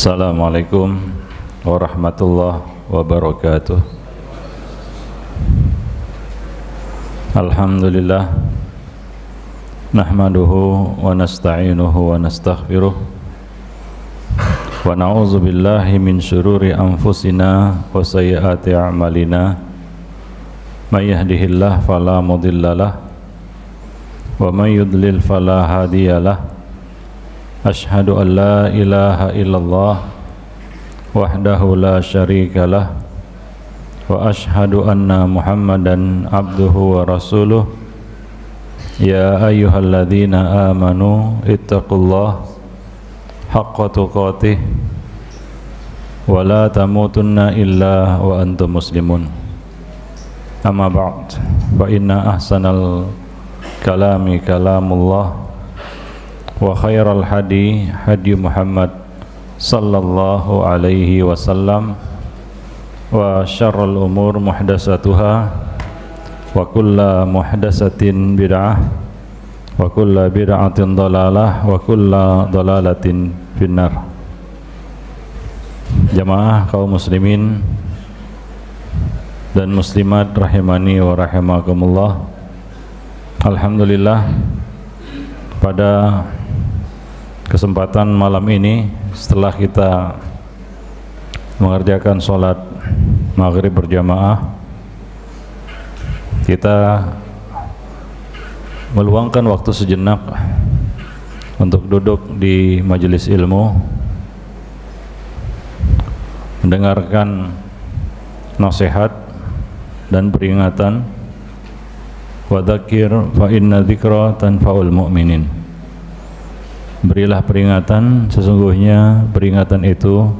Assalamualaikum warahmatullahi wabarakatuh. Alhamdulillah nahmaduhu wa nasta'inuhu wa nastaghfiruh wa na'udzu billahi min syururi anfusina wa sayyiati a'malina may yahdihillahu fala mudhillalah wa may yudlil fala hadiyalah. Ashhadu an la ilaha illallah wahdahu la syarika lah wa ashhadu anna Muhammadan abduhu wa rasuluh. Ya ayyuhalladzina amanu ittaqullaha haqqa tuqatih wa la tamutunna illa wa antum muslimun. Amma ba'd, fa inna ahsanal kalami kalamullah wa khairal hadi hadi Muhammad sallallahu alaihi wasallam wa syarrul umur muhdatsatuha wa kullu muhdatsatin bid'ah wa kullu bid'atin dhalalah wa kullu dhalalatin finnar. Jamaah kaum muslimin dan muslimat rahimani wa rahimakumullah. Alhamdulillah, pada kesempatan malam ini setelah kita mengerjakan sholat maghrib berjamaah, kita meluangkan waktu sejenak untuk duduk di majelis ilmu, mendengarkan nasihat dan peringatan. Wa dzakir fa inna dzikra tanfa'ul mu'minin. Berilah peringatan, sesungguhnya peringatan itu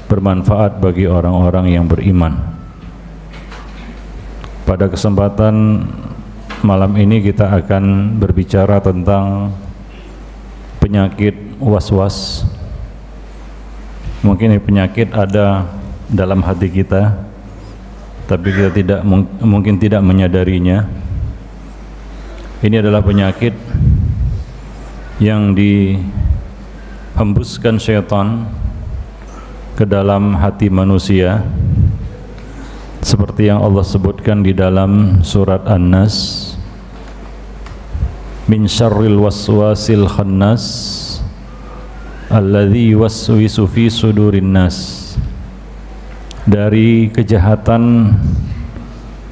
bermanfaat bagi orang-orang yang beriman. Pada kesempatan malam ini kita akan berbicara tentang penyakit was-was. Mungkin penyakit ada dalam hati kita, tapi kita mungkin tidak menyadarinya. Ini adalah penyakit yang dihembuskan syaitan ke dalam hati manusia, seperti yang Allah sebutkan di dalam surat An-Nas, min syarril waswasil khannas alladzi yuwaswisu fi sudurin nas. Dari kejahatan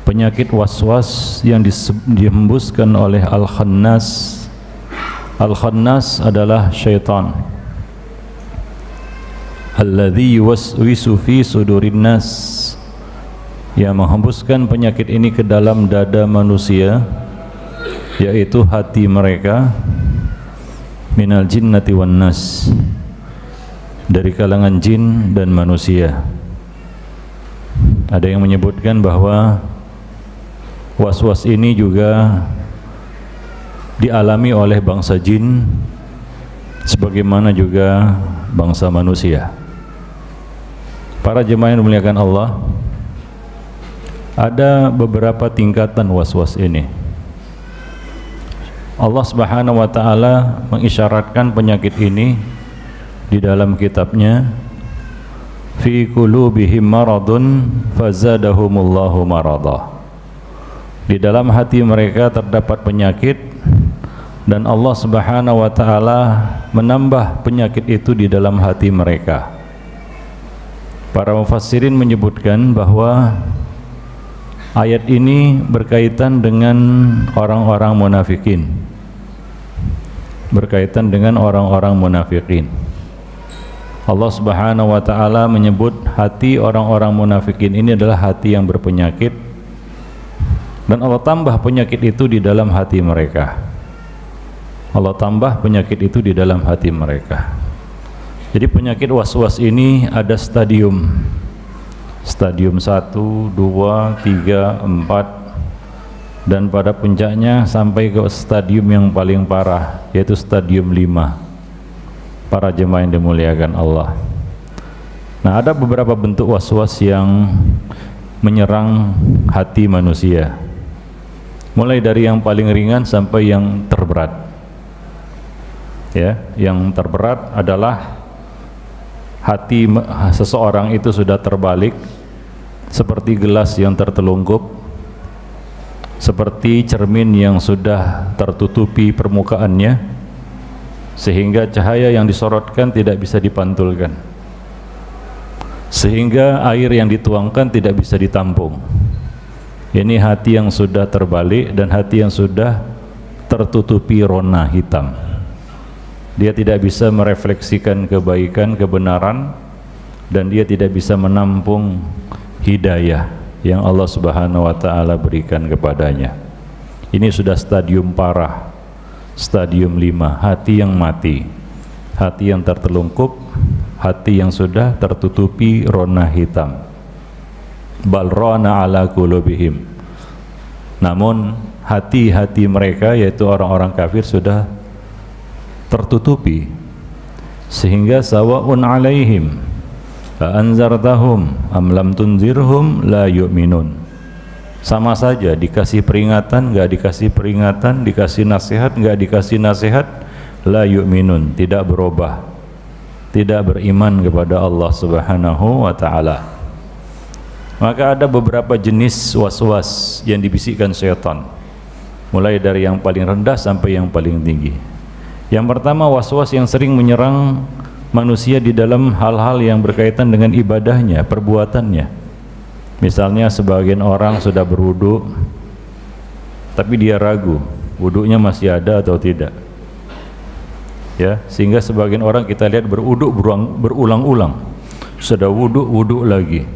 penyakit waswas yang dihembuskan oleh Al-Khannas. Al-Khannas adalah syaitan. Alladzi yuwaswisu fi sudurin nas, yang menghembuskan penyakit ini ke dalam dada manusia, yaitu hati mereka, minal jinnati wan nas, dari kalangan jin dan manusia. Ada yang menyebutkan bahwa was-was ini juga dialami oleh bangsa jin sebagaimana juga bangsa manusia. Para jemaah yang dimuliakan Allah, ada beberapa tingkatan was-was ini. Allah Subhanahu wa taala mengisyaratkan penyakit ini di dalam kitabnya, fi qulubihim maradun fazadahumullahu marada. Di dalam hati mereka terdapat penyakit, dan Allah Subhanahu wa taala menambah penyakit itu di dalam hati mereka. Para mufassirin menyebutkan bahwa ayat ini berkaitan dengan orang-orang munafikin. Berkaitan dengan orang-orang munafikin. Allah Subhanahu wa taala menyebut hati orang-orang munafikin ini adalah hati yang berpenyakit, dan Allah tambah penyakit itu di dalam hati mereka. Allah tambah penyakit itu di dalam hati mereka. Jadi penyakit was-was ini ada stadium 1, 2, 3, 4, dan pada puncaknya sampai ke stadium yang paling parah, yaitu stadium 5. Para jemaah yang dimuliakan Allah, nah, ada beberapa bentuk was-was yang menyerang hati manusia, mulai dari yang paling ringan sampai yang terberat. Ya, yang terberat adalah hati seseorang itu sudah terbalik seperti gelas yang tertelungkup, seperti cermin yang sudah tertutupi permukaannya sehingga cahaya yang disorotkan tidak bisa dipantulkan, sehingga air yang dituangkan tidak bisa ditampung. Ini hati yang sudah terbalik dan hati yang sudah tertutupi rona hitam. Dia tidak bisa merefleksikan kebaikan, kebenaran, dan dia tidak bisa menampung hidayah yang Allah Subhanahu wa ta'ala berikan kepadanya. Ini sudah stadium parah, stadium 5, hati yang mati, hati yang tertelungkup, hati yang sudah tertutupi rona hitam. Bal rana ala qulubihim. Namun hati-hati mereka, yaitu orang-orang kafir, sudah tertutupi sehingga sawa'un alaihim a anzartahum am lam tunzirhum la yu'minun. Sama saja, dikasih peringatan enggak dikasih peringatan, dikasih nasihat enggak dikasih nasihat, la yu'minun, tidak berubah, tidak beriman kepada Allah Subhanahu wa ta'ala. Maka ada beberapa jenis was-was yang dibisikkan syaitan, mulai dari yang paling rendah sampai yang paling tinggi. Yang pertama, was-was yang sering menyerang manusia di dalam hal-hal yang berkaitan dengan ibadahnya, perbuatannya. Misalnya sebagian orang sudah berwudu tapi dia ragu wudunya masih ada atau tidak, ya, sehingga sebagian orang kita lihat berwudu berulang-ulang, sudah wudu lagi,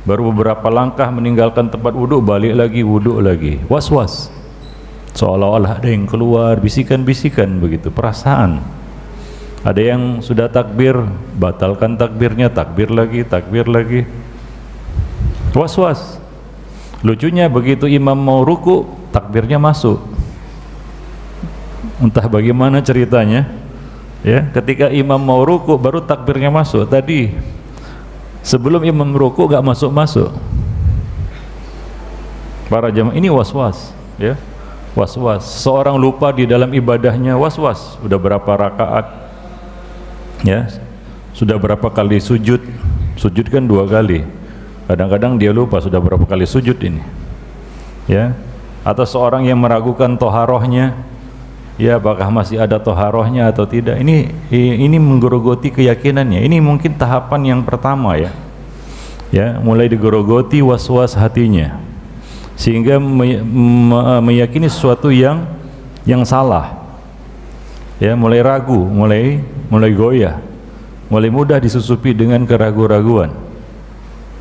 baru beberapa langkah meninggalkan tempat wudu balik lagi wudu lagi. Was-was, seolah-olah ada yang keluar, bisikan-bisikan begitu, perasaan. Ada yang sudah takbir, batalkan takbirnya, takbir lagi. Was-was. Lucunya begitu imam mau ruku, takbirnya masuk. Entah bagaimana ceritanya, ya, ketika imam mau ruku baru takbirnya masuk. Tadi sebelum imam ruku gak masuk-masuk. Para jamaah ini was-was, ya. Was-was, seorang lupa di dalam ibadahnya, was-was, sudah berapa rakaat, ya, sudah berapa kali sujud kan 2 kali, kadang-kadang dia lupa sudah berapa kali sujud ini, ya. Atau seorang yang meragukan toharohnya, ya, apakah masih ada toharohnya atau tidak. Ini menggerogoti keyakinannya. Ini mungkin tahapan yang pertama, ya, mulai digerogoti was-was hatinya, sehingga meyakini sesuatu yang salah, ya, mulai ragu, mulai goyah, mulai mudah disusupi dengan keraguan-raguan.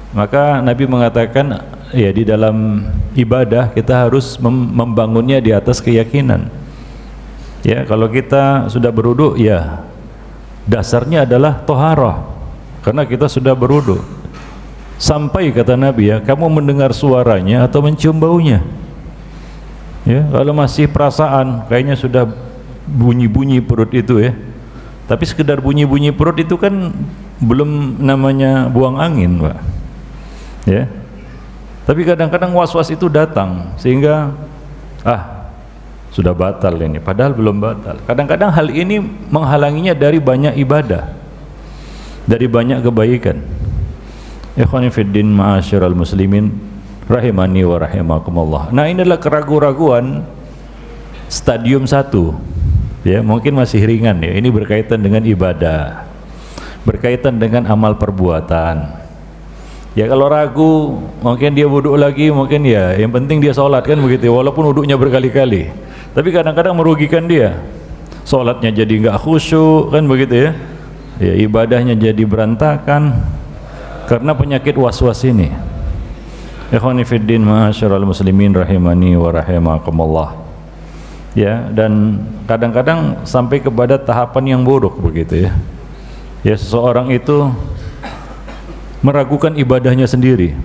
Maka Nabi mengatakan, ya, di dalam ibadah kita harus membangunnya di atas keyakinan. Ya, kalau kita sudah berwudu, ya, dasarnya adalah toharah, karena kita sudah berwudu. Sampai kata Nabi, ya, kamu mendengar suaranya atau mencium baunya. Ya, kalau masih perasaan, kayaknya sudah bunyi-bunyi perut itu, ya. Tapi sekedar bunyi-bunyi perut itu kan belum namanya buang angin, Pak. Ya. Tapi kadang-kadang was-was itu datang sehingga sudah batal ini, padahal belum batal. Kadang-kadang hal ini menghalanginya dari banyak ibadah, dari banyak kebaikan. Ikhwani fiddin ma'asyiral muslimin rahimani wa rahimakumullah. Nah, ini adalah keraguan-raguan stadium 1, ya, mungkin masih ringan, ya. Ini berkaitan dengan ibadah, berkaitan dengan amal perbuatan. Ya, kalau ragu, mungkin dia wudu lagi, mungkin, ya, yang penting dia sholat kan begitu, walaupun wudunya berkali-kali. Tapi kadang-kadang merugikan dia, sholatnya jadi nggak khusyuk kan begitu, ya. Ya, ibadahnya jadi berantakan karena penyakit was-was ini. Ikhwani fiddin ma'asyiral muslimin rahimani wa rahimakumullah. Ya, dan kadang-kadang sampai kepada tahapan yang buruk begitu, ya. Ya, seseorang itu meragukan ibadahnya sendiri,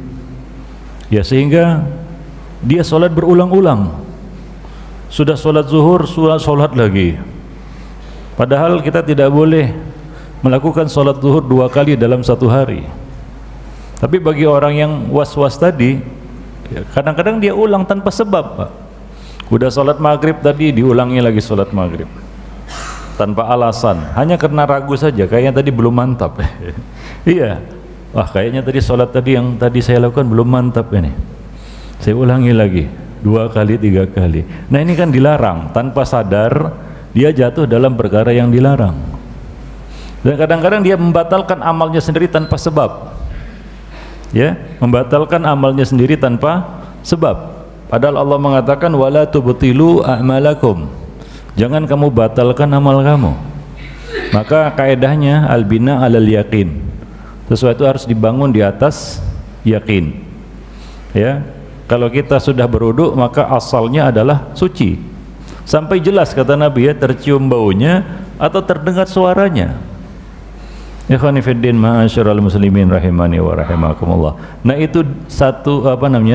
ya, sehingga dia sholat berulang-ulang. Sudah sholat zuhur, sholat lagi. Padahal kita tidak boleh melakukan sholat zuhur 2 kali dalam 1 hari. Tapi bagi orang yang was-was tadi, ya, kadang-kadang dia ulang tanpa sebab, Pak. Udah sholat maghrib tadi, diulangi lagi sholat maghrib. tanpa alasan, hanya karena ragu saja, kayaknya tadi belum mantap. Iya, wah kayaknya tadi sholat tadi yang tadi saya lakukan belum mantap ini, saya ulangi lagi 2 kali 3 kali. Nah ini kan dilarang, tanpa sadar dia jatuh dalam perkara yang dilarang. Dan kadang-kadang dia membatalkan amalnya sendiri tanpa sebab, ya, membatalkan amalnya sendiri tanpa sebab. Padahal Allah mengatakan wala tubtilu a'malakum, jangan kamu batalkan amal kamu. Maka kaedahnya al-bina 'alal yaqin, sesuatu harus dibangun di atas yakin. Ya, kalau kita sudah berwudu maka asalnya adalah suci, sampai jelas kata Nabi ya, tercium baunya atau terdengar suaranya. Ikhwani fiddin ma'asyiral muslimin rahimani wa rahimakumullah. Nah itu satu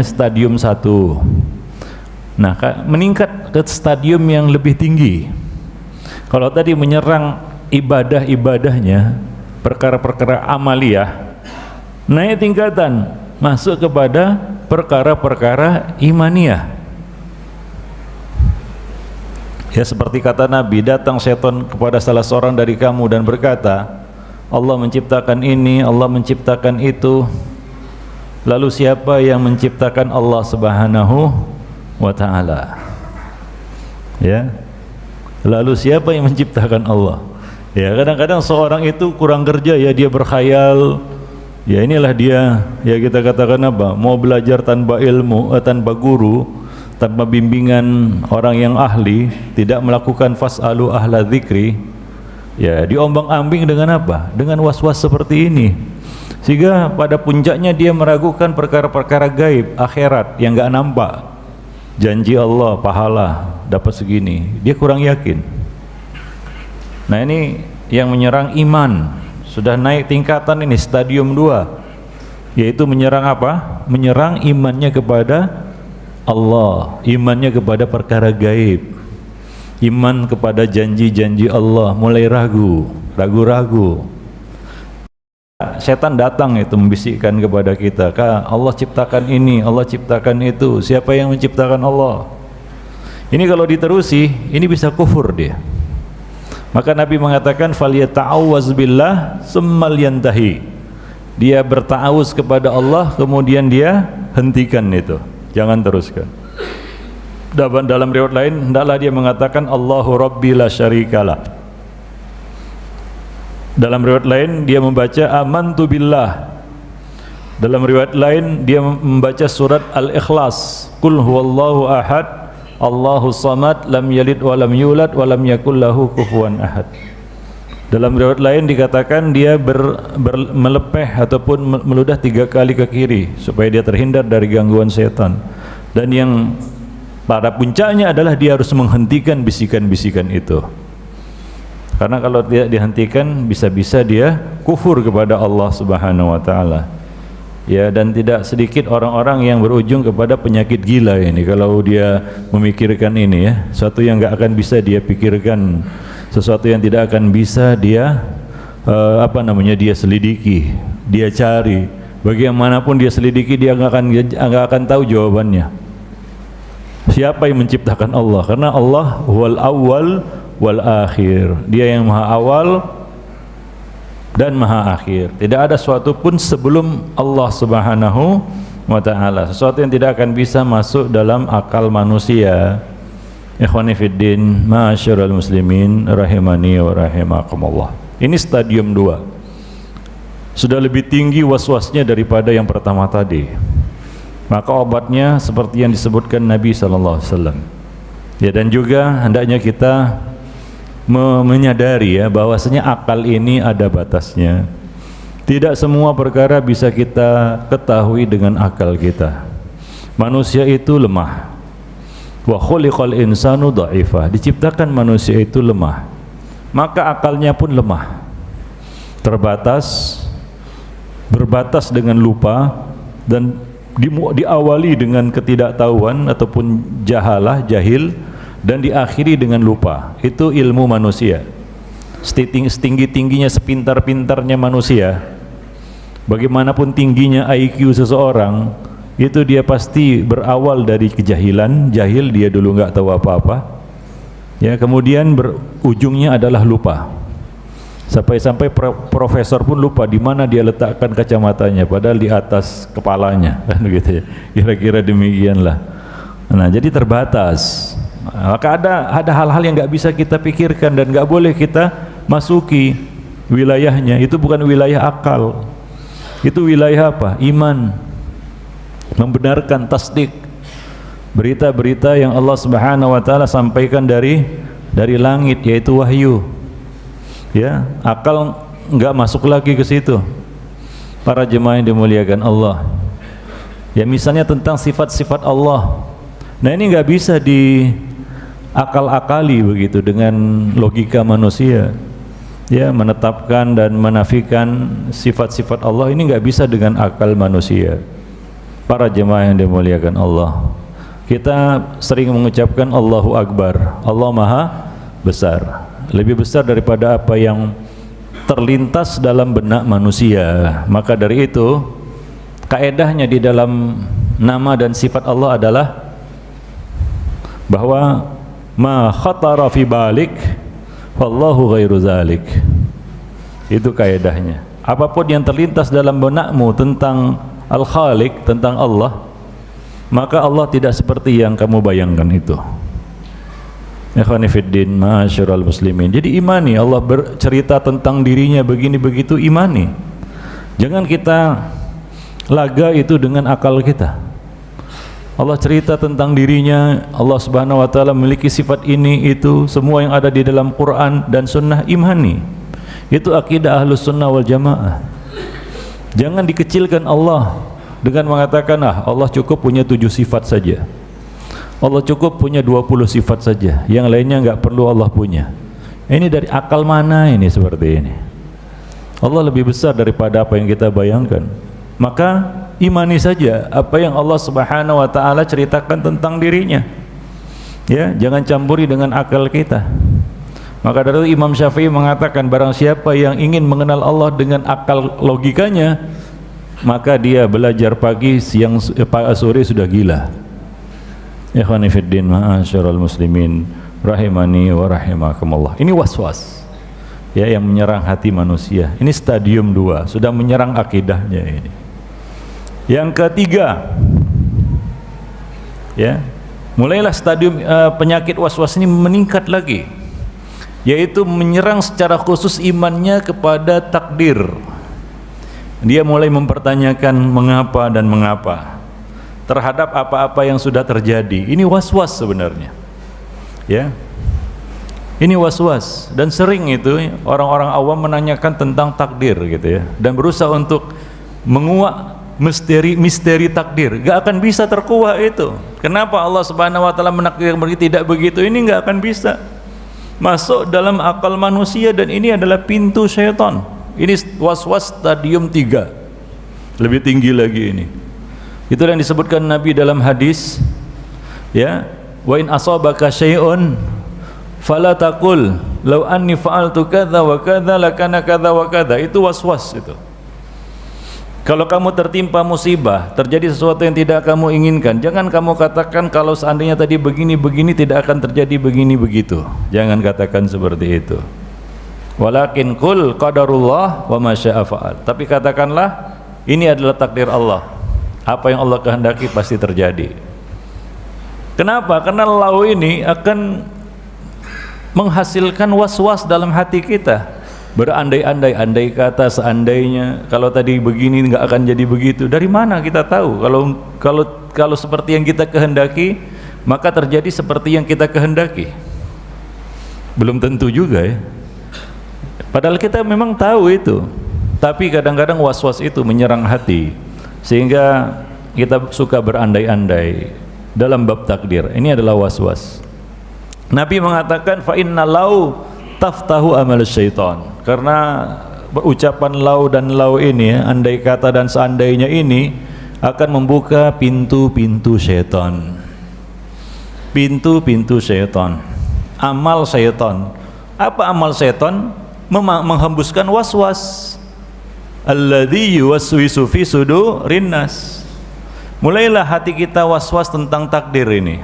stadium 1. Nah meningkat ke stadium yang lebih tinggi. Kalau tadi menyerang ibadah-ibadahnya, perkara-perkara amaliyah, naik tingkatan masuk kepada perkara-perkara imaniyah. Ya seperti kata Nabi, datang setan kepada salah seorang dari kamu dan berkata, Allah menciptakan ini, Allah menciptakan itu. Lalu siapa yang menciptakan Allah Subhanahu wa ta'ala? Ya, lalu siapa yang menciptakan Allah? Ya kadang-kadang seorang itu kurang kerja ya, dia berkhayal. Ya inilah dia, ya kita katakan apa, mau belajar tanpa ilmu, tanpa guru, tanpa bimbingan orang yang ahli, tidak melakukan fas'alu ahla dzikri. Ya diombang-ambing dengan apa? Dengan was-was seperti ini, sehingga pada puncaknya dia meragukan perkara-perkara gaib akhirat yang gak nampak. Janji Allah pahala dapat segini, dia kurang yakin. Nah ini yang menyerang iman, sudah naik tingkatan ini, stadium 2, yaitu menyerang apa? Menyerang imannya kepada Allah, imannya kepada perkara gaib, iman kepada janji-janji Allah, mulai ragu-ragu. Setan datang itu membisikkan kepada kita, Allah ciptakan ini, Allah ciptakan itu. Siapa yang menciptakan Allah? Ini kalau diterusi, ini bisa kufur dia. Maka Nabi mengatakan falyata'awwaz billah summal yantahi. Dia berta'awuz kepada Allah, kemudian dia hentikan itu, jangan teruskan. Dalam riwayat lain, hendaklah dia mengatakan Allahu Rabbi la syarikalah. Dalam riwayat lain dia membaca amantu billah. Dalam riwayat lain dia membaca surat Al-Ikhlas, Qul huwallahu ahad, Allahu samad, lam yalid wa lam yulad wa lam yakul lahu kufuwan ahad. Dalam riwayat lain dikatakan dia melepeh ataupun meludah 3 kali ke kiri supaya dia terhindar dari gangguan setan. Dan yang pada puncaknya adalah dia harus menghentikan bisikan-bisikan itu, karena kalau tidak dihentikan bisa-bisa dia kufur kepada Allah Subhanahu wa ta'ala. Ya, dan tidak sedikit orang-orang yang berujung kepada penyakit gila ini kalau dia memikirkan ini, ya, sesuatu yang nggak akan bisa dia pikirkan, sesuatu yang tidak akan bisa dia dia selidiki, dia cari. Bagaimanapun dia selidiki, dia nggak akan tahu jawabannya. Siapa yang menciptakan Allah? Karena Allah wal awwal wal akhir, dia yang maha awal dan maha akhir. Tidak ada sesuatu pun sebelum Allah Subhanahu wa ta'ala, sesuatu yang tidak akan bisa masuk dalam akal manusia. Ikhwani fiddin ma'asyiral muslimin rahimani wa rahimakumullah. Ini stadium 2, sudah lebih tinggi was-wasnya daripada yang pertama tadi. Maka obatnya seperti yang disebutkan Nabi SAW. Ya, dan juga hendaknya kita menyadari ya bahwasanya akal ini ada batasnya. Tidak semua perkara bisa kita ketahui dengan akal kita. Manusia itu lemah. Wa khuliqal insanu dha'ifah. Diciptakan manusia itu lemah, maka akalnya pun lemah, terbatas, berbatas dengan lupa, dan diawali dengan ketidaktahuan ataupun jahil, dan diakhiri dengan lupa. Itu ilmu manusia. Setinggi-tingginya, sepintar-pintarnya manusia, bagaimanapun tingginya IQ seseorang, itu dia pasti berawal dari kejahilan. Jahil, dia dulu nggak tahu apa-apa, Ya, kemudian berujungnya adalah lupa. Sampai-sampai profesor pun lupa di mana dia letakkan kacamatanya, padahal di atas kepalanya, kan gitu ya. Kira-kira demikianlah. Nah, jadi terbatas. Maka ada hal-hal yang nggak bisa kita pikirkan dan nggak boleh kita masuki wilayahnya. Itu bukan wilayah akal. Itu wilayah apa? Iman. Membenarkan, tasdik berita-berita yang Allah Subhanahu wa taala sampaikan dari langit, yaitu wahyu. Ya, akal enggak masuk lagi ke situ. Para jemaah yang dimuliakan Allah. Ya, misalnya tentang sifat-sifat Allah. Nah, ini enggak bisa diakal-akali begitu dengan logika manusia. Ya, menetapkan dan menafikan sifat-sifat Allah ini enggak bisa dengan akal manusia. Para jemaah yang dimuliakan Allah. Kita sering mengucapkan Allahu Akbar, Allah Maha Besar. Lebih besar daripada apa yang terlintas dalam benak manusia. Maka dari itu, kaedahnya di dalam nama dan sifat Allah adalah bahwa ma khatara fi balik wallahu ghairu zalik. Itu kaedahnya. Apapun yang terlintas dalam benakmu tentang Al-Khaliq, tentang Allah, maka Allah tidak seperti yang kamu bayangkan itu. Ikhwani fiddin, ma'asyiral muslimin. Jadi imani, Allah bercerita tentang dirinya begini begitu, imani. Jangan kita laga itu dengan akal kita. Allah cerita tentang dirinya, Allah Subhanahu wa taala memiliki sifat ini itu, semua yang ada di dalam Quran dan sunnah, imani. Itu akidah Ahlus Sunnah wal Jamaah. Jangan dikecilkan Allah dengan mengatakan, Allah cukup punya 7 sifat saja. Allah cukup punya 20 sifat saja, yang lainnya enggak perlu Allah punya. Ini dari akal mana ini seperti ini? Allah lebih besar daripada apa yang kita bayangkan. Maka imani saja apa yang Allah Subhanahu wa taala ceritakan tentang dirinya. Ya, jangan campuri dengan akal kita. Maka dari itu Imam Syafi'i mengatakan, barang siapa yang ingin mengenal Allah dengan akal logikanya, maka dia belajar pagi, siang, sore sudah gila. Ikhwani fiddin, ma'asyiral muslimin, rahimani wa rahimakumullah. Ini waswas, ya, yang menyerang hati manusia. Ini stadium 2, sudah menyerang akidahnya ini. Yang ketiga, ya, mulailah stadium penyakit waswas ini meningkat lagi, yaitu menyerang secara khusus imannya kepada takdir. Dia mulai mempertanyakan mengapa dan mengapa terhadap apa-apa yang sudah terjadi. Ini was-was sebenarnya, ya. Ini was-was, dan sering itu orang-orang awam menanyakan tentang takdir gitu ya, dan berusaha untuk menguak misteri takdir. Gak akan bisa terkuak itu. Kenapa Allah Subhanahu wa taala menakdirkan tidak begitu? Ini gak akan bisa masuk dalam akal manusia, dan ini adalah pintu syaitan. Ini was-was stadium 3, lebih tinggi lagi ini. Itu yang disebutkan Nabi dalam hadis, ya, wa in asabaka syai'un fala taqul law anni fa'altu kadza wa kadza lakana kadza wa kadza. Itu was-was itu. Kalau kamu tertimpa musibah, terjadi sesuatu yang tidak kamu inginkan, jangan kamu katakan kalau seandainya tadi begini-begini tidak akan terjadi begini begitu. Jangan katakan seperti itu. Walakin qul qadarullah wa ma syaa fa'al. Tapi katakanlah ini adalah takdir Allah. Apa yang Allah kehendaki pasti terjadi. Kenapa? Karena lau ini akan menghasilkan was-was dalam hati kita. Berandai-andai, andai kata, seandainya kalau tadi begini nggak akan jadi begitu. Dari mana kita tahu? Kalau seperti yang kita kehendaki, maka terjadi seperti yang kita kehendaki. Belum tentu juga ya. Padahal kita memang tahu itu. Tapi kadang-kadang was-was itu menyerang hati, sehingga kita suka berandai-andai dalam bab takdir. Ini adalah was-was. Nabi mengatakan fa inna lau taftahu amal syaitan. Karena ucapan lau dan lau ini, andai kata dan seandainya ini akan membuka pintu-pintu syaitan. Pintu-pintu syaitan. Amal syaitan. Apa amal syaitan? Menghembuskan was-was. Alladzi yuwaswisu fi sudurin nas. Mulailah hati kita was-was tentang takdir ini.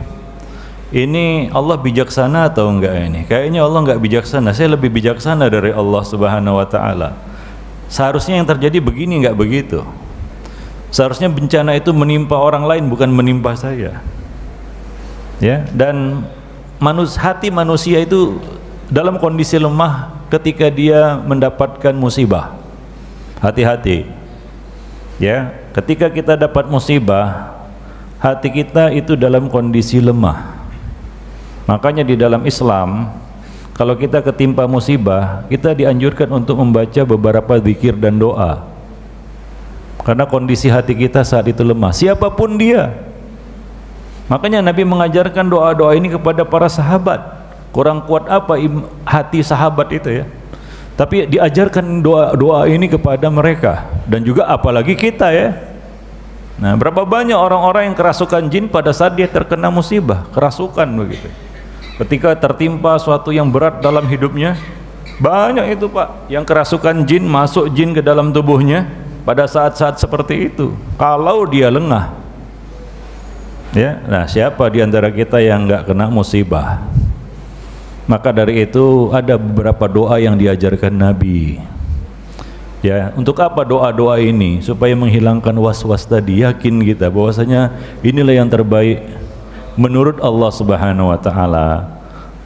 ini Allah bijaksana atau enggak ini? Kayaknya Allah enggak bijaksana, saya lebih bijaksana dari Allah Subhanahu wa Ta'ala. Seharusnya yang terjadi begini, enggak begitu. Seharusnya bencana itu menimpa orang lain, bukan menimpa saya. Ya, dan hati manusia itu dalam kondisi lemah ketika dia mendapatkan musibah. Hati-hati. Ya, ketika kita dapat musibah, hati kita itu dalam kondisi lemah. Makanya di dalam Islam, kalau kita ketimpa musibah, kita dianjurkan untuk membaca beberapa zikir dan doa. Karena kondisi hati kita saat itu lemah, siapapun dia. Makanya Nabi mengajarkan doa-doa ini kepada para sahabat. Kurang kuat apa hati sahabat itu ya. Tapi diajarkan doa-doa ini kepada mereka, dan juga apalagi kita ya. Nah, berapa banyak orang-orang yang kerasukan jin pada saat dia terkena musibah, kerasukan begitu. Ketika tertimpa suatu yang berat dalam hidupnya, banyak itu Pak, yang kerasukan jin, masuk jin ke dalam tubuhnya pada saat-saat seperti itu, kalau dia lengah. Ya, nah siapa di antara kita yang nggak kena musibah? Maka dari itu ada beberapa doa yang diajarkan Nabi. Ya, untuk apa doa-doa ini? Supaya menghilangkan was-was tadi, yakin kita bahwasanya inilah yang terbaik menurut Allah Subhanahu wa Ta'ala.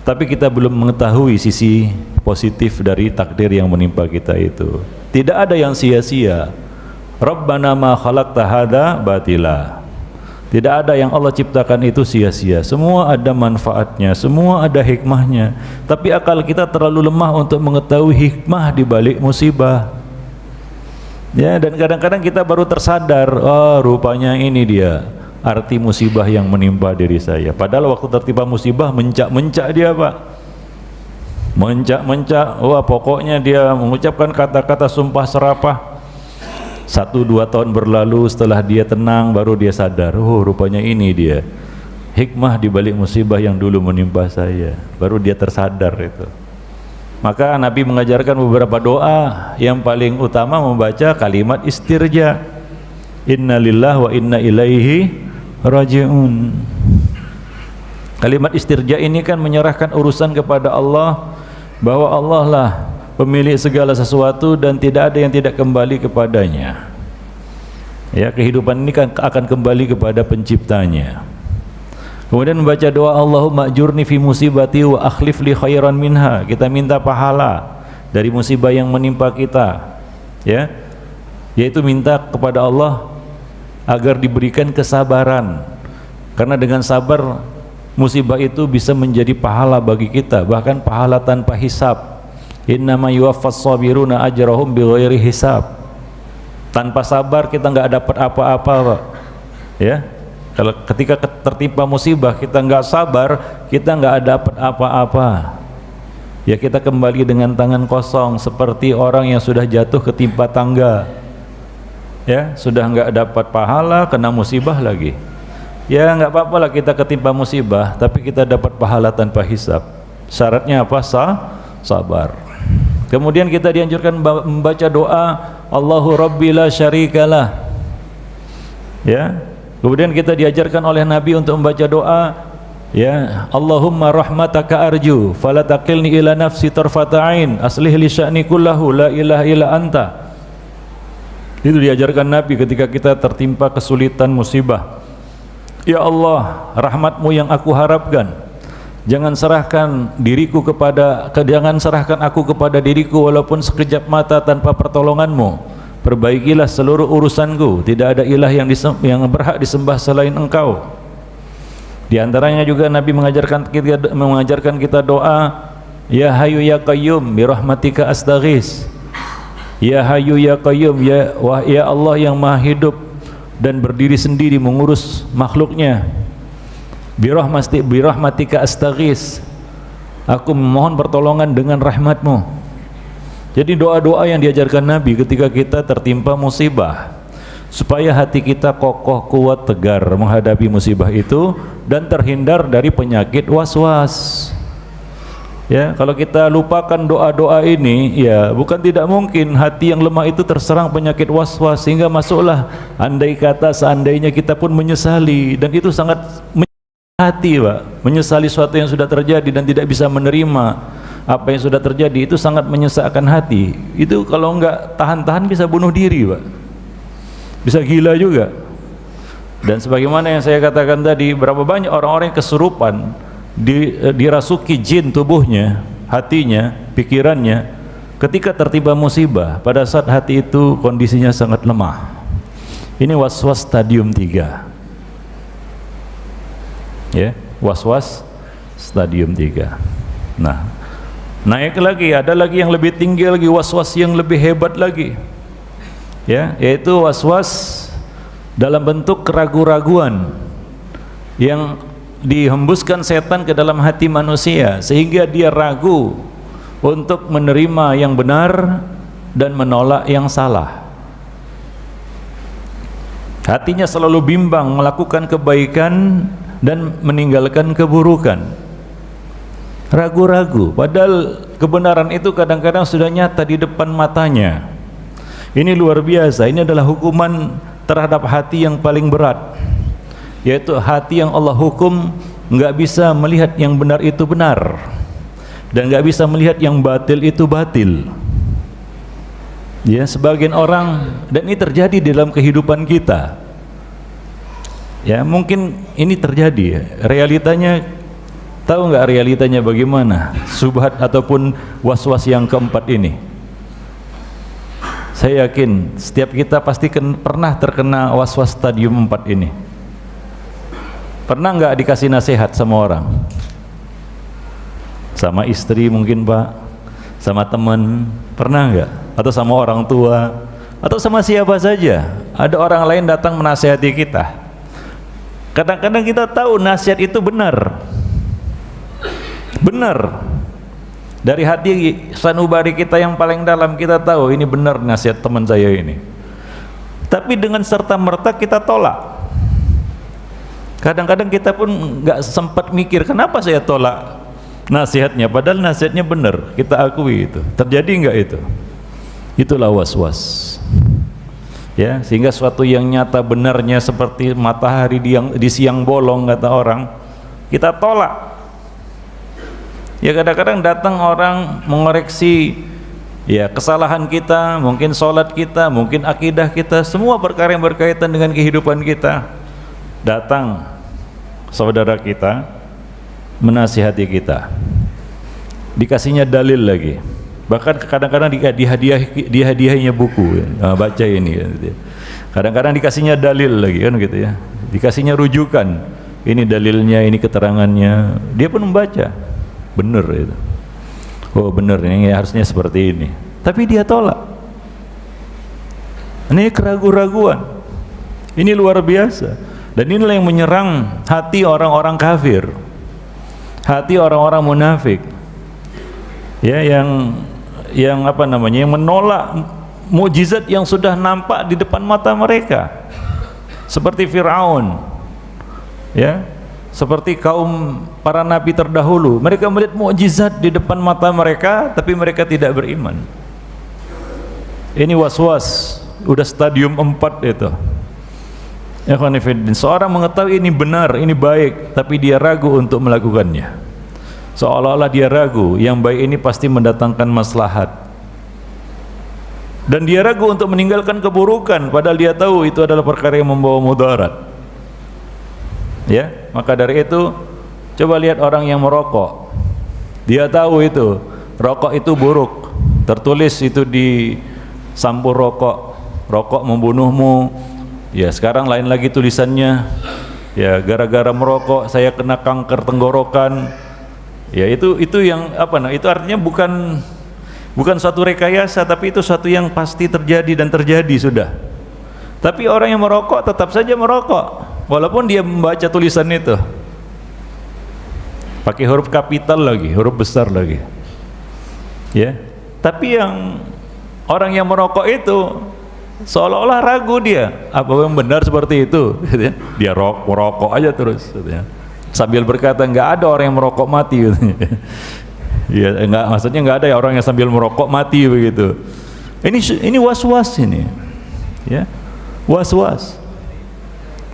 Tapi kita belum mengetahui sisi positif dari takdir yang menimpa kita itu. Tidak ada yang sia-sia. Rabbana ma khalaqta hadza batila. Tidak ada yang Allah ciptakan itu sia-sia. Semua ada manfaatnya, semua ada hikmahnya. Tapi akal kita terlalu lemah untuk mengetahui hikmah di balik musibah. Ya, dan kadang-kadang kita baru tersadar, oh rupanya ini dia arti musibah yang menimpa diri saya. Padahal waktu tertimpa musibah mencak-mencak dia Pak, mencak-mencak. Wah, pokoknya dia mengucapkan kata-kata sumpah serapah. 1-2 tahun berlalu, setelah dia tenang baru dia sadar, oh rupanya ini dia hikmah di balik musibah yang dulu menimpa saya. Baru dia tersadar itu. Maka Nabi mengajarkan beberapa doa, yang paling utama membaca kalimat istirja, inna lillahi wa inna ilaihi raji'un. Kalimat istirja ini kan menyerahkan urusan kepada Allah, bahwa Allah lah pemilik segala sesuatu dan tidak ada yang tidak kembali kepadanya. Ya, kehidupan ini kan akan kembali kepada penciptanya. Kemudian membaca doa Allahumma ajurni fi musibati wa akhlif li khairan minha. Kita minta pahala dari musibah yang menimpa kita, ya, yaitu minta kepada Allah agar diberikan kesabaran, karena dengan sabar musibah itu bisa menjadi pahala bagi kita, bahkan pahala tanpa hisab. Innama yuwaffas sabiruna ajrahum bighairi hisab. Tanpa sabar kita nggak dapat apa-apa Pak, ya. Kalau ketika tertimpa musibah kita nggak sabar, kita nggak dapat apa-apa. Ya, kita kembali dengan tangan kosong, seperti orang yang sudah jatuh ketimpa tangga. Ya, sudah nggak dapat pahala, kena musibah lagi. Ya, nggak apa-apa lah kita ketimpa musibah, tapi kita dapat pahala tanpa hisab. Syaratnya apa? Sabar. Kemudian kita dianjurkan membaca doa Allahu Rabbi la syarikalah. Ya. Kemudian kita diajarkan oleh Nabi untuk membaca doa, ya, Allahumma rahmataka arju fala taqilni ila nafsi tarfata ain aslih li sya'ni kullahu la ilaha illa anta. Itu diajarkan Nabi ketika kita tertimpa kesulitan musibah. Ya Allah, rahmatmu yang aku harapkan, jangan serahkan aku kepada diriku walaupun sekejap mata tanpa pertolonganmu. Perbaikilah seluruh urusanku, tidak ada ilah yang berhak disembah selain engkau. Di antaranya juga Nabi mengajarkan kita doa, ya hayyu ya qayyum bi rahmatika astaghis. Ya hayyu ya qayyum, ya Allah yang maha hidup dan berdiri sendiri mengurus makhluknya. Bi rahmatika astaghis, aku memohon pertolongan dengan rahmatmu. Jadi doa-doa yang diajarkan Nabi ketika kita tertimpa musibah, supaya hati kita kokoh, kuat, tegar menghadapi musibah itu dan terhindar dari penyakit was-was. Ya, kalau kita lupakan doa-doa ini, ya bukan tidak mungkin hati yang lemah itu terserang penyakit was-was, sehingga masuklah andai kata seandainya kita pun menyesali, dan itu sangat hati, Pak. Menyesali sesuatu yang sudah terjadi dan tidak bisa menerima apa yang sudah terjadi, itu sangat menyesakkan hati. Itu kalau enggak tahan-tahan bisa bunuh diri, Pak. Bisa gila juga. Dan sebagaimana yang saya katakan tadi, berapa banyak orang-orang yang kesurupan, dirasuki jin tubuhnya, hatinya, pikirannya, ketika tertimpa musibah, pada saat hati itu kondisinya sangat lemah. Ini was-was stadium 3. Ya, was-was stadium 3. Nah, naik lagi, ada lagi yang lebih tinggi lagi, was-was yang lebih hebat lagi. Ya, yaitu was-was dalam bentuk keraguan-raguan yang dihembuskan setan ke dalam hati manusia sehingga dia ragu untuk menerima yang benar dan menolak yang salah. Hatinya selalu bimbang melakukan kebaikan dan meninggalkan keburukan. Ragu-ragu, padahal kebenaran itu kadang-kadang sudah nyata di depan matanya. Ini luar biasa, ini adalah hukuman terhadap hati yang paling berat, yaitu hati yang Allah hukum nggak bisa melihat yang benar itu benar dan nggak bisa melihat yang batil itu batil. Ya, sebagian orang, dan ini terjadi di dalam kehidupan kita. Ya, mungkin ini terjadi, realitanya, tahu nggak realitanya bagaimana subhat ataupun was-was yang keempat ini? Saya yakin setiap kita pasti pernah terkena was-was stadium 4 ini. Pernah nggak dikasih nasihat sama orang? Sama istri mungkin, Pak, sama teman, pernah nggak? Atau sama orang tua, atau sama siapa saja. Ada orang lain datang menasihati kita. Kadang-kadang kita tahu nasihat itu benar, benar. Dari hati sanubari kita yang paling dalam, kita tahu ini benar nasihat teman saya ini. Tapi dengan serta-merta kita tolak. Kadang-kadang kita pun nggak sempat mikir kenapa saya tolak nasihatnya, padahal nasihatnya benar. Kita akui itu. Terjadi nggak itu? Itulah was-was. Ya, sehingga suatu yang nyata benarnya seperti matahari di siang bolong, kata orang, kita tolak. Ya, kadang-kadang datang orang mengoreksi ya kesalahan kita, mungkin sholat kita, mungkin akidah kita, semua perkara yang berkaitan dengan kehidupan kita. Datang saudara kita menasihati kita, dikasihnya dalil lagi, bahkan kadang-kadang dihadiahinya buku, baca ini, kadang-kadang dikasihnya dalil lagi, kan gitu ya, dikasihnya rujukan, ini dalilnya, ini keterangannya, dia pun membaca, bener itu, oh bener, ini harusnya seperti ini, tapi dia tolak. Ini keraguan-raguan, ini luar biasa. Dan inilah yang menyerang hati orang-orang kafir, hati orang-orang munafik, ya, yang apa namanya, yang menolak mukjizat yang sudah nampak di depan mata mereka, seperti Fir'aun, ya, seperti kaum para nabi terdahulu. Mereka melihat mukjizat di depan mata mereka, tapi mereka tidak beriman. Ini was-was, udah stadium 4 itu. Ya, seorang mengetahui ini benar, ini baik, tapi dia ragu untuk melakukannya. Seolah-olah dia ragu, yang baik ini pasti mendatangkan maslahat. Dan dia ragu untuk meninggalkan keburukan, padahal dia tahu itu adalah perkara yang membawa mudarat. Ya, maka dari itu, coba lihat orang yang merokok. Dia tahu itu, rokok itu buruk. Tertulis itu di sampul rokok, rokok membunuhmu. Ya, sekarang lain lagi tulisannya, ya, gara-gara merokok saya kena kanker tenggorokan. Ya, itu yang apa, nah itu artinya bukan suatu rekayasa, tapi itu suatu yang pasti terjadi dan terjadi sudah. Tapi orang yang merokok tetap saja merokok walaupun dia membaca tulisan itu pakai huruf kapital lagi, huruf besar lagi, ya. Tapi yang orang yang merokok itu seolah-olah ragu, dia apa yang benar seperti itu, dia merokok aja terus, sambil berkata nggak ada orang yang merokok mati, ya, nggak, maksudnya nggak ada ya orang yang sambil merokok mati begitu. Ini was-was ini, ya, was-was.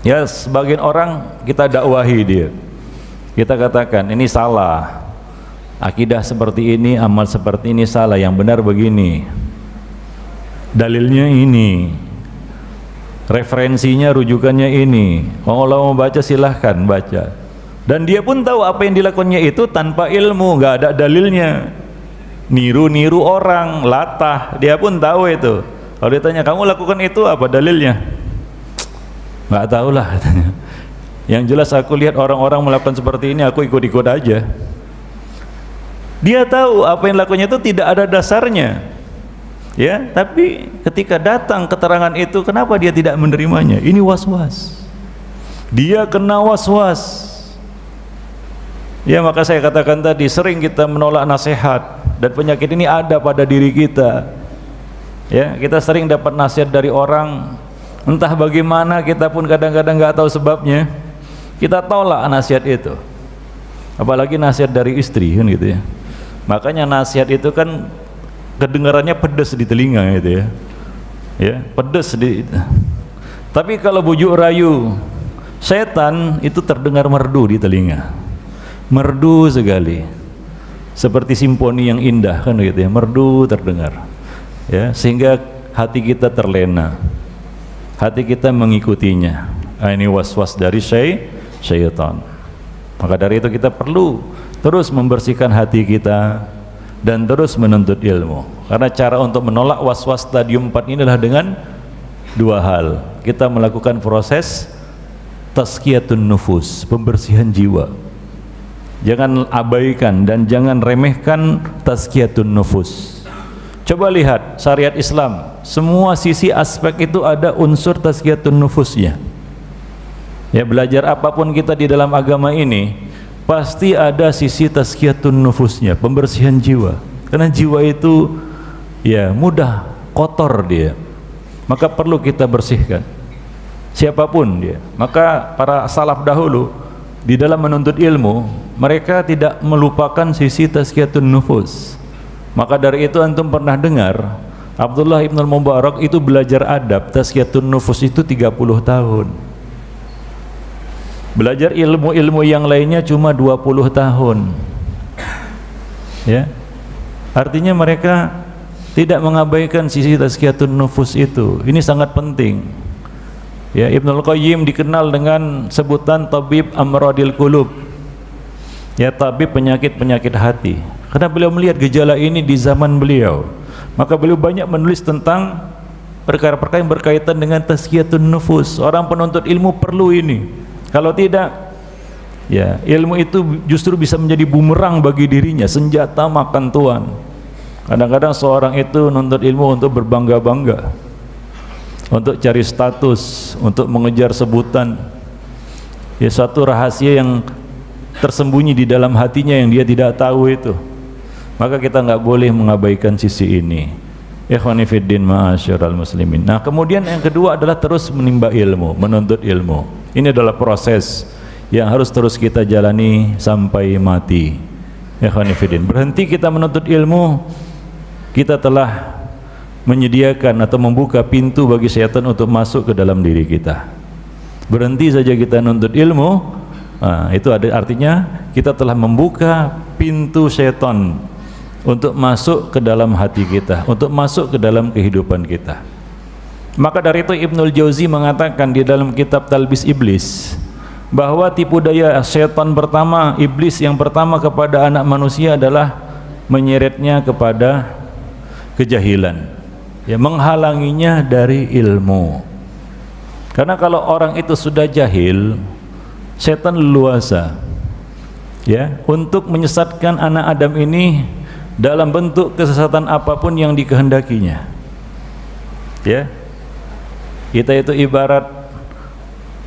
Ya, sebagian orang kita dakwahi dia, kita katakan ini salah, akidah seperti ini, amal seperti ini salah, yang benar begini, dalilnya ini, referensinya, rujukannya ini. Kalau mau baca silahkan baca. Dan dia pun tahu apa yang dilakukannya itu tanpa ilmu, nggak ada dalilnya, niru-niru orang, latah. Dia pun tahu itu. Kalau ditanya kamu lakukan itu apa dalilnya, nggak tahu lah katanya. Yang jelas aku lihat orang-orang melakukan seperti ini, aku ikut-ikut aja. Dia tahu apa yang lakukannya itu tidak ada dasarnya, ya. Tapi ketika datang keterangan itu, kenapa dia tidak menerimanya? Ini was-was. Dia kena was-was. Ya, maka saya katakan tadi, sering kita menolak nasihat, dan penyakit ini ada pada diri kita. Ya, kita sering dapat nasihat dari orang, entah bagaimana kita pun kadang-kadang nggak tahu sebabnya, kita tolak nasihat itu. Apalagi nasihat dari istri kan gitu ya. Makanya nasihat itu kan kedengarannya pedas di telinga gitu ya. Ya, pedas di. Tapi kalau bujuk rayu setan itu terdengar merdu di telinga. Merdu sekali, seperti simfoni yang indah kan gitu ya, merdu terdengar, ya, sehingga hati kita terlena, hati kita mengikutinya. Ini was-was dari syaitan. Maka dari itu kita perlu terus membersihkan hati kita dan terus menuntut ilmu, karena cara untuk menolak was-was stadium 4 ini adalah dengan dua hal. Kita melakukan proses tazkiyatun nufus, pembersihan jiwa. Jangan abaikan dan jangan remehkan tazkiyatun nufus. Coba lihat syariat Islam, semua sisi aspek itu ada unsur tazkiyatun nufusnya. Ya, belajar apapun kita di dalam agama ini pasti ada sisi tazkiyatun nufusnya, pembersihan jiwa. Karena jiwa itu ya mudah kotor dia, maka perlu kita bersihkan. Siapapun dia. Maka para salaf dahulu di dalam menuntut ilmu, mereka tidak melupakan sisi tazkiyatun nufus. Maka dari itu antum pernah dengar Abdullah ibn al-Mubarak itu belajar adab tazkiyatun nufus itu 30 tahun. Belajar ilmu-ilmu yang lainnya cuma 20 tahun. Ya. Artinya mereka tidak mengabaikan sisi tazkiyatun nufus itu. Ini sangat penting. Ya, Ibnul Qayyim dikenal dengan sebutan tabib amradil qulub. Ya, tabib penyakit-penyakit hati. Karena beliau melihat gejala ini di zaman beliau. Maka beliau banyak menulis tentang perkara-perkara yang berkaitan dengan tazkiyatun nufus. Orang penuntut ilmu perlu ini. Kalau tidak, ya, ilmu itu justru bisa menjadi bumerang bagi dirinya, senjata makan tuan. Kadang-kadang seorang itu nuntut ilmu untuk berbangga-bangga, untuk cari status, untuk mengejar sebutan, ya, suatu rahasia yang tersembunyi di dalam hatinya yang dia tidak tahu itu. Maka kita nggak boleh mengabaikan sisi ini. Ikhwani fiddin ma'asyiral muslimin. Nah, kemudian yang kedua adalah terus menimba ilmu, menuntut ilmu. Ini adalah proses yang harus terus kita jalani sampai mati. Ikhwani fiddin, berhenti kita menuntut ilmu, kita telah menyediakan atau membuka pintu bagi setan untuk masuk ke dalam diri kita. Berhenti saja kita nuntut ilmu, itu ada artinya kita telah membuka pintu setan untuk masuk ke dalam hati kita, untuk masuk ke dalam kehidupan kita. Maka dari itu Ibnul Jauzi mengatakan di dalam kitab Talbis Iblis bahwa tipu daya setan pertama, iblis yang pertama kepada anak manusia adalah menyeretnya kepada kejahilan, ya, menghalanginya dari ilmu. Karena kalau orang itu sudah jahil, setan leluasa, ya, untuk menyesatkan anak Adam ini dalam bentuk kesesatan apapun yang dikehendakinya. Ya, kita itu ibarat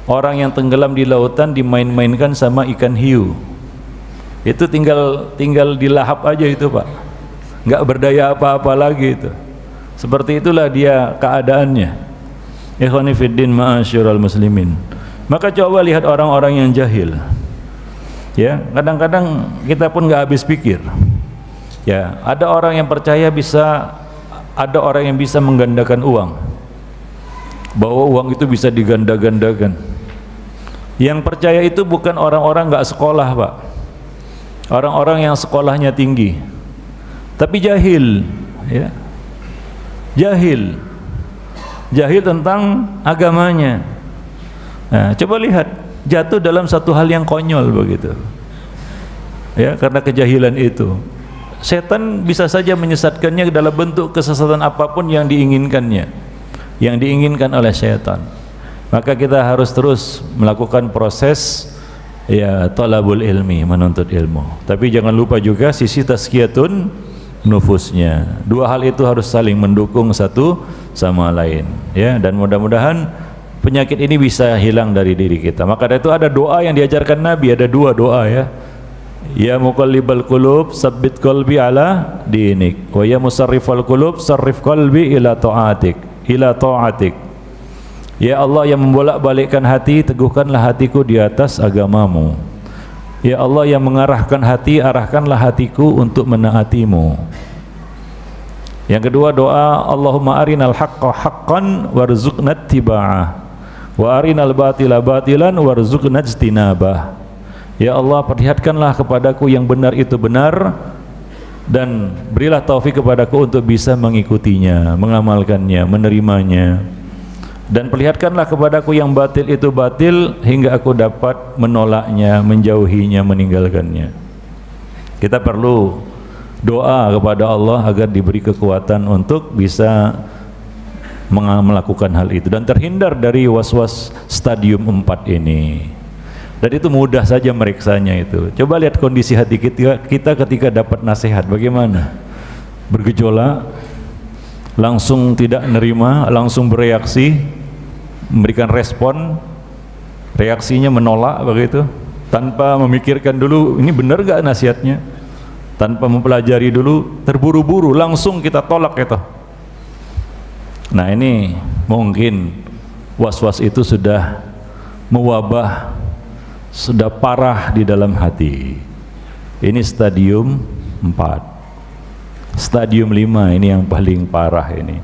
orang yang tenggelam di lautan dimain-mainkan sama ikan hiu. Itu tinggal dilahap aja itu, Pak. Nggak berdaya apa-apa lagi itu. Seperti itulah dia keadaannya. Ikhwani fiddin ma'asyiral muslimin. Maka coba lihat orang-orang yang jahil. Ya, kadang-kadang kita pun nggak habis pikir. Ya, ada orang yang percaya ada orang yang bisa menggandakan uang, bahwa uang itu bisa diganda-gandakan. Yang percaya itu bukan orang-orang nggak sekolah, Pak. Orang-orang yang sekolahnya tinggi, tapi jahil, ya. Jahil tentang agamanya. Nah, coba lihat, jatuh dalam satu hal yang konyol begitu. Ya, karena kejahilan itu. Setan bisa saja menyesatkannya dalam bentuk kesesatan apapun yang diinginkannya, yang diinginkan oleh setan. Maka kita harus terus melakukan proses ya talabul ilmi, menuntut ilmu. Tapi jangan lupa juga sisi tazkiyatun nufusnya. Dua hal itu harus saling mendukung satu sama lain, ya. Dan mudah-mudahan penyakit ini bisa hilang dari diri kita. Maka dari itu ada doa yang diajarkan Nabi, ada dua doa, ya. Ya muqallibal qulub tsabbit qalbi ala dinik, wa ya musarrifal qulub sarrif qalbi ila ta'atik, ila ta'atik. Ya Allah yang membolak-balikkan hati, teguhkanlah hatiku di atas agamamu. Ya Allah yang mengarahkan hati, arahkanlah hatiku untuk menaatimu. Yang kedua doa, Allahumma arinal haqqa haqqan warzuqna ittiba'ah wa arinal batila batilan warzuqna ijtinabah. Ya Allah, perlihatkanlah kepadaku yang benar itu benar, dan berilah taufik kepadaku untuk bisa mengikutinya, mengamalkannya, menerimanya. Dan perlihatkanlah kepadaku yang batil itu batil, hingga aku dapat menolaknya, menjauhinya, meninggalkannya. Kita perlu doa kepada Allah agar diberi kekuatan untuk bisa melakukan hal itu dan terhindar dari was-was stadium 4 ini. Dan itu mudah saja meriksanya itu. Coba lihat kondisi hati kita ketika dapat nasihat, bagaimana? Bergejolak, langsung tidak nerima, langsung bereaksi, memberikan respon, reaksinya menolak begitu, tanpa memikirkan dulu ini benar gak nasihatnya, tanpa mempelajari dulu, terburu-buru langsung kita tolak itu. Nah, ini mungkin was-was itu sudah mewabah, sudah parah di dalam hati. Ini stadium 4. Stadium 5 ini yang paling parah ini.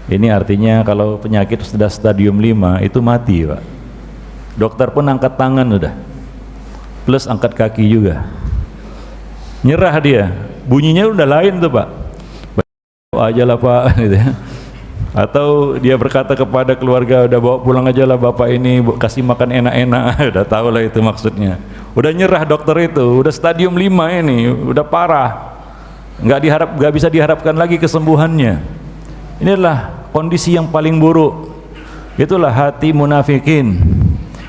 Ini artinya kalau penyakit sudah stadium 5 itu mati, Pak. Dokter pun angkat tangan udah, plus angkat kaki juga, nyerah dia. Bunyinya udah lain tuh, Pak. Aja lah Pak gitu ya. Atau dia berkata kepada keluarga, udah bawa pulang aja lah bapak ini, kasih makan enak-enak. Udah tahu lah itu maksudnya. Udah nyerah dokter itu, udah stadium 5 ini, udah parah. Nggak bisa diharapkan lagi kesembuhannya. Inilah kondisi yang paling buruk. Itulah hati munafikin,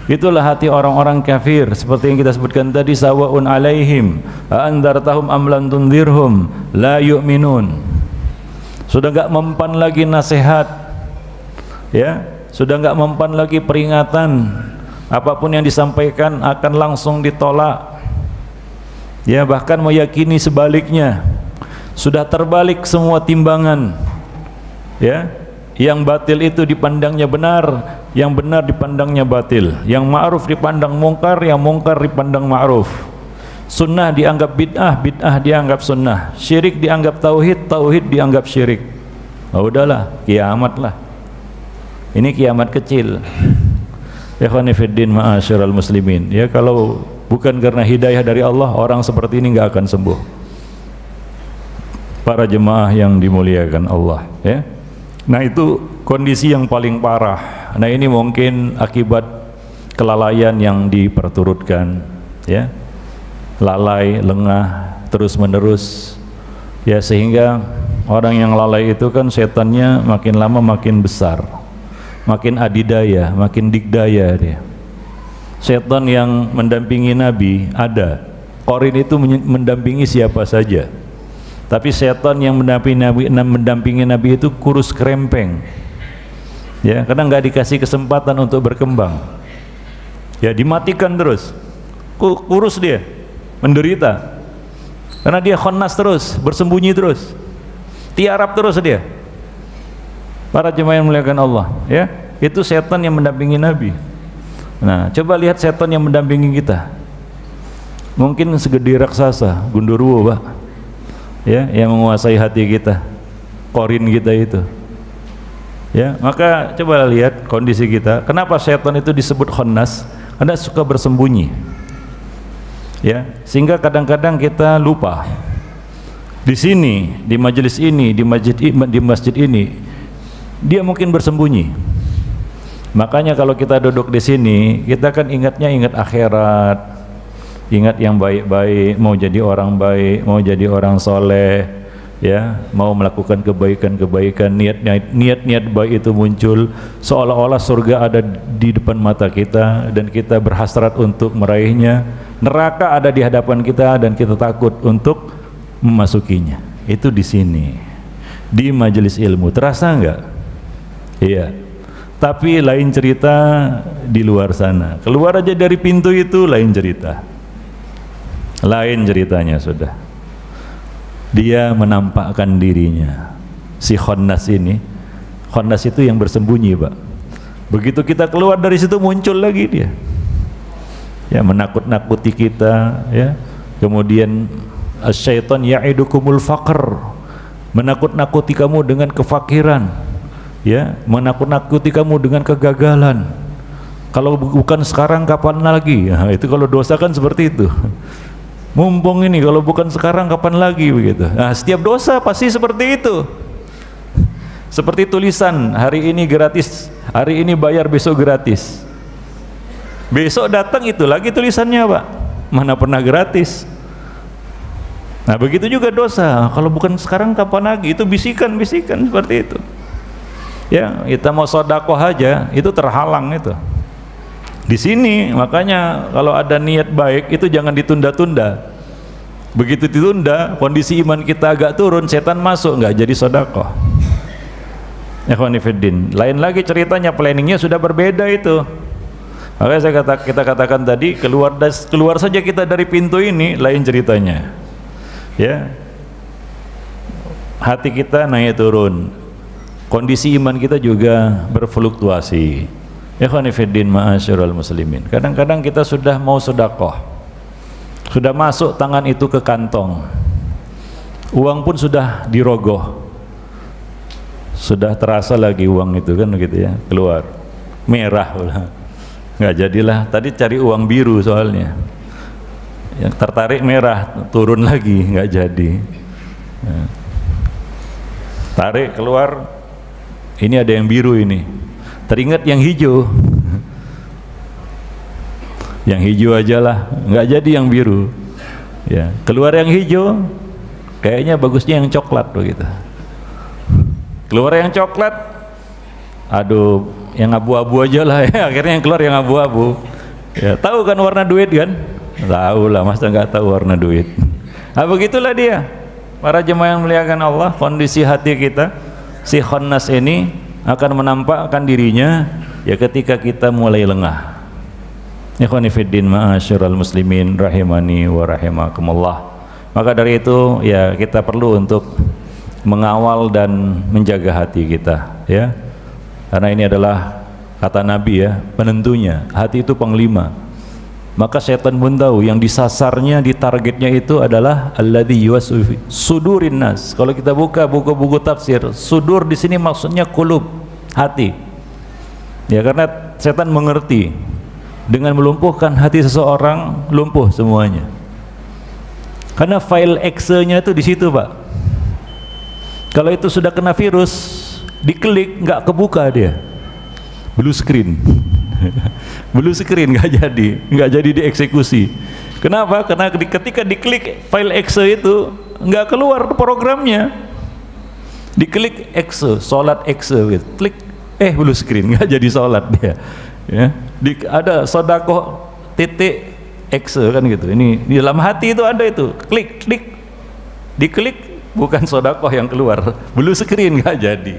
itulah hati orang-orang kafir. Seperti yang kita sebutkan tadi, sawaun alaihim a andartahum am lam tunzirhum la yu'minun. Sudah enggak mempan lagi nasihat, ya, sudah enggak mempan lagi peringatan, apapun yang disampaikan akan langsung ditolak, ya, bahkan meyakini sebaliknya. Sudah terbalik semua timbangan, ya, yang batil itu dipandangnya benar, yang benar dipandangnya batil, yang ma'ruf dipandang mungkar, yang mungkar dipandang ma'ruf, sunnah dianggap bid'ah, bid'ah dianggap sunnah, syirik dianggap tauhid, tauhid dianggap syirik. Oh, udahlah, kiamat lah. Ini kiamat kecil. Ikhwani fiddin ma'asyiral muslimin, ya, kalau bukan karena hidayah dari Allah, orang seperti ini nggak akan sembuh. Para jemaah yang dimuliakan Allah, ya. Nah, itu kondisi yang paling parah. Nah, ini mungkin akibat kelalaian yang diperturutkan, ya, lalai, lengah, terus menerus, ya, sehingga orang yang lalai itu kan setannya makin lama makin besar, makin adidaya, makin dikdaya dia. Setan yang mendampingi Nabi ada, Qarin itu mendampingi siapa saja. Tapi setan yang mendampingi Nabi itu kurus kerempeng, ya, karena nggak dikasih kesempatan untuk berkembang, ya, dimatikan terus, kurus dia, menderita, karena dia khannas terus, bersembunyi terus, tiarap terus dia. Para jemaah yang muliakan Allah, ya, itu setan yang mendampingi Nabi. Nah, coba lihat setan yang mendampingi kita, mungkin segede raksasa, gundurwo, Pak, ya, yang menguasai hati kita, Qarin kita itu, ya. Maka coba lihat kondisi kita. Kenapa setan itu disebut khannas? Anda suka bersembunyi, ya, sehingga kadang-kadang kita lupa. Di sini, di majelis ini, di masjid ini, dia mungkin bersembunyi. Makanya kalau kita duduk di sini, kita kan ingat akhirat, ingat yang baik-baik, mau jadi orang baik, mau jadi orang soleh, ya, mau melakukan kebaikan-kebaikan, niat-niat baik itu muncul, seolah-olah surga ada di depan mata kita dan kita berhasrat untuk meraihnya. Neraka ada di hadapan kita dan kita takut untuk memasukinya. Itu di sini, di majelis ilmu. Terasa enggak? Iya. Tapi lain cerita di luar sana. Keluar aja dari pintu itu lain cerita. Lain ceritanya sudah. Dia menampakkan dirinya. Si Khannas ini, Khannas itu yang bersembunyi, Pak. Begitu kita keluar dari situ muncul lagi dia. Ya, menakut-nakuti kita, ya. Kemudian asy-syaitan ya'idukumul faqr. Menakut-nakuti kamu dengan kefakiran. Ya, menakut-nakuti kamu dengan kegagalan. Kalau bukan sekarang kapan lagi? Nah, itu kalau dosa kan seperti itu. Mumpung ini, kalau bukan sekarang kapan lagi, begitu. Nah, setiap dosa pasti seperti itu. Seperti tulisan, hari ini gratis, hari ini bayar, besok gratis. Besok datang itu lagi tulisannya, Pak. Mana pernah gratis. Nah, begitu juga dosa. Kalau bukan sekarang kapan lagi? Itu bisikan-bisikan seperti itu. Ya, kita mau sedekah aja itu terhalang itu. Di sini makanya kalau ada niat baik itu jangan ditunda-tunda. Begitu ditunda, kondisi iman kita agak turun, setan masuk, nggak jadi sedekah. Ikhwani fiddin. Lain lagi ceritanya, planningnya sudah berbeda itu. Makanya kita katakan tadi, keluar saja kita dari pintu ini, lain ceritanya. Ya, hati kita naik turun. Kondisi iman kita juga berfluktuasi. Ikhwani fiddin ma'asyiral muslimin. Kadang-kadang kita sudah mau sedekah, sudah masuk tangan itu ke kantong, uang pun sudah dirogoh, sudah terasa lagi uang itu kan gitu ya, keluar merah ulah. Nggak jadilah, tadi cari uang biru soalnya, yang tertarik merah, turun lagi, nggak jadi. Nah, tarik keluar, ini ada yang biru ini, teringat yang hijau. Yang hijau aja lah, nggak jadi yang biru. Ya, keluar yang hijau, kayaknya bagusnya yang coklat begitu. Keluar yang coklat, aduh, yang abu-abu aja lah ya. Akhirnya yang keluar yang abu-abu. Ya, tahu kan warna duit kan? Tahu lah, masa nggak tahu warna duit. Nah, begitulah dia. Para jemaah yang muliakan Allah, kondisi hati kita, si Khannas ini akan menampakkan dirinya ya ketika kita mulai lengah. Ikhwani fiddin ma'asyiral muslimin rahimani wa rahimakumullah. Maka dari itu ya kita perlu untuk mengawal dan menjaga hati kita, ya. Karena ini adalah kata Nabi ya, penentunya. Hati itu panglima. Maka setan pun tahu yang disasarnya, ditargetnya itu adalah alladzi yuwaswisu sudurin nas. Kalau kita buka buku-buku tafsir, sudur di sini maksudnya qulub, hati. Ya, karena setan mengerti dengan melumpuhkan hati seseorang, lumpuh semuanya. Karena file Excel-nya itu di situ, Pak. Kalau itu sudah kena virus, diklik nggak kebuka dia, blue screen. Blue screen nggak jadi dieksekusi. Kenapa? Karena ketika diklik file Excel itu nggak keluar programnya. Diklik Excel, sholat Excel, gitu. Klik, blue screen, nggak jadi sholat dia. Ya, ada sedekah titik Excel kan gitu. Ini di dalam hati itu ada itu. Klik, diklik, bukan sedekah yang keluar, blue screen nggak jadi.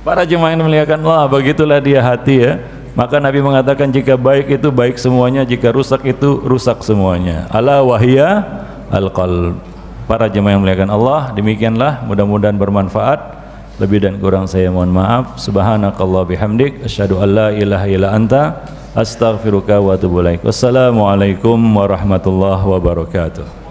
Para jemaah yang muliakan Allah, begitulah dia hati ya. Maka Nabi mengatakan jika baik itu baik semuanya, jika rusak itu rusak semuanya. Ala wahya al-qalb. Para jemaah yang muliakan Allah, demikianlah, mudah-mudahan bermanfaat. Lebih dan kurang saya mohon maaf. Subhanakallah bihamdik, asyhadu an la ilaha illa anta, astaghfiruka wa atubu ilaik. Wassalamualaikum warahmatullahi wabarakatuh.